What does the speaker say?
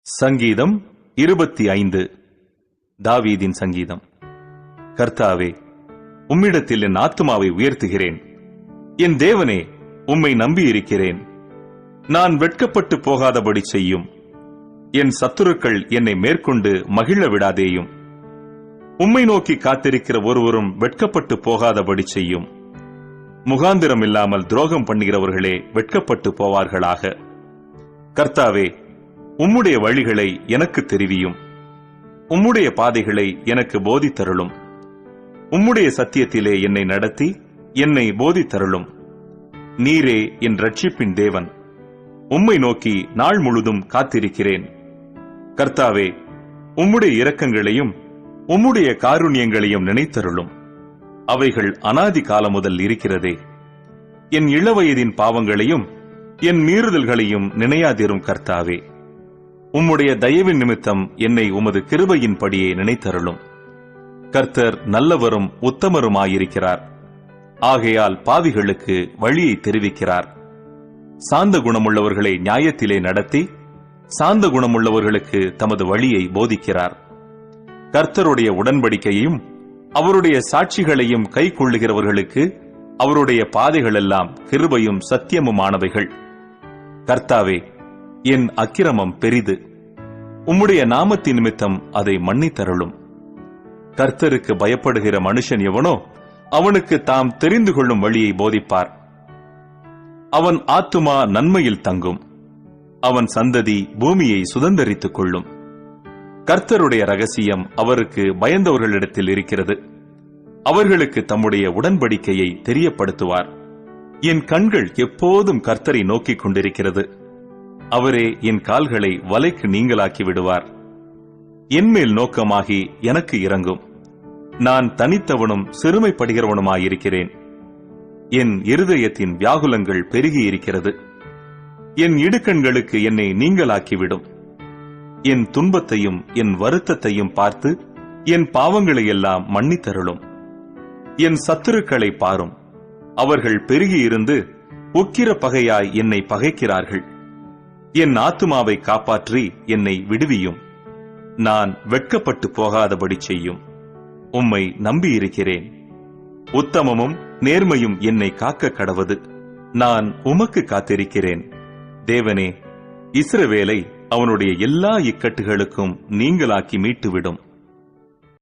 சங்கீதம் 25. தாவீதின் சங்கீதம். கர்த்தாவே, உம்மிடத்தில் என் ஆத்துமாவை உயர்த்துகிறேன். என் தேவனே, உம்மை நம்பியிருக்கிறேன். நான் வெட்கப்பட்டு போகாதபடி செய்யும். என் சத்துருக்கள் என்னை மேற்கொண்டு மகிழ விடாதேயும். உம்மை நோக்கி காத்திருக்கிற ஒருவரும் வெட்கப்பட்டு போகாதபடி செய்யும். முகாந்திரம் இல்லாமல் துரோகம் பண்ணுகிறவர்களே வெட்கப்பட்டு போவார்களாக. கர்த்தாவே, உம்முடைய வழிகளை எனக்கு தெரிவியும். உம்முடைய பாதைகளை எனக்கு போதித்தருளும். உம்முடைய சத்தியத்திலே என்னை நடத்தி என்னை போதித்தருளும். நீரே என் ரட்சிப்பின் தேவன். உம்மை நோக்கி நாள் முழுதும் காத்திருக்கிறேன். கர்த்தாவே, உம்முடைய இரக்கங்களையும் உம்முடைய காருண்யங்களையும் நினைத்தருளும். அவைகள் அனாதி காலம் முதல் இருக்கிறதே. என் இளவயதின் பாவங்களையும் என் மீறுதல்களையும் நினையாதிரும். கர்த்தாவே, உம்முடைய தயவின் நிமித்தம் என்னை உமது கிருபையின் படியே நினைத்தருளும். கர்த்தர் நல்லவரும் உத்தமருமாயிருக்கிறார். ஆகையால் பாவிகளுக்கு வழியை தெரிவிக்கிறார். சாந்த குணமுள்ளவர்களை நியாயத்திலே நடத்தி சாந்த குணமுள்ளவர்களுக்கு தமது வழியை போதிக்கிறார். கர்த்தருடைய உடன்படிக்கையையும் அவருடைய சாட்சிகளையும் கை கொள்ளுகிறவர்களுக்கு அவருடைய பாதைகளெல்லாம் கிருபையும் சத்தியமுமானவைகள். கர்த்தாவே, என் அக்கிரமம் பெரிது. உம்முடைய நாமத்தின் நிமித்தம் அதை மன்னித்தருளும். கர்த்தருக்கு பயப்படுகிற மனுஷன் எவனோ அவனுக்கு தாம் தெரிந்து கொள்ளும் வழியை போதிப்பார். அவன் ஆத்துமா நன்மையில் தங்கும். அவன் சந்ததி பூமியை சுதந்தரித்துக் கொள்ளும். கர்த்தருடைய ரகசியம் அவருக்கு பயந்தவர்களிடத்தில் இருக்கிறது. அவர்களுக்கு தம்முடைய உடன்படிக்கையை தெரியப்படுத்துவார். என் கண்கள் எப்போதும் கர்த்தரை நோக்கிக் கொண்டிருக்கிறது. அவரே என் கால்களை வலைக்கு நீங்களாக்கி விடுவார். என்மேல் நோக்கமாகி எனக்கு இரங்கும். நான் தனித்தவனும் சிறுமைப்படுகிறவனுமாயிருக்கிறேன். என் இருதயத்தின் வியாகுலங்கள் பெருகியிருக்கிறது. என் இடுக்கண்களுக்கு என்னை நீங்களாக்கிவிடும். என் துன்பத்தையும் என் வருத்தத்தையும் பார்த்து என் பாவங்களையெல்லாம் மன்னித்தருளும். என் சத்துருக்களை பாரும். அவர்கள் பெருகியிருந்து உக்கிர பகையாய் என்னை பகைக்கிறார்கள். என் ஆத்துமாவை காப்பாற்றி என்னை விடுவியும். நான் வெட்கப்பட்டு போகாதபடி செய்யும். உம்மை நம்பியிருக்கிறேன். உத்தமமும் நேர்மையும் என்னை காக்க கடவது. நான் உமக்கு காத்திருக்கிறேன். தேவனே, இஸ்ரவேலை அவனுடைய எல்லா இக்கட்டுகளுக்கும் நீங்களாக்கி மீட்டுவிடும்.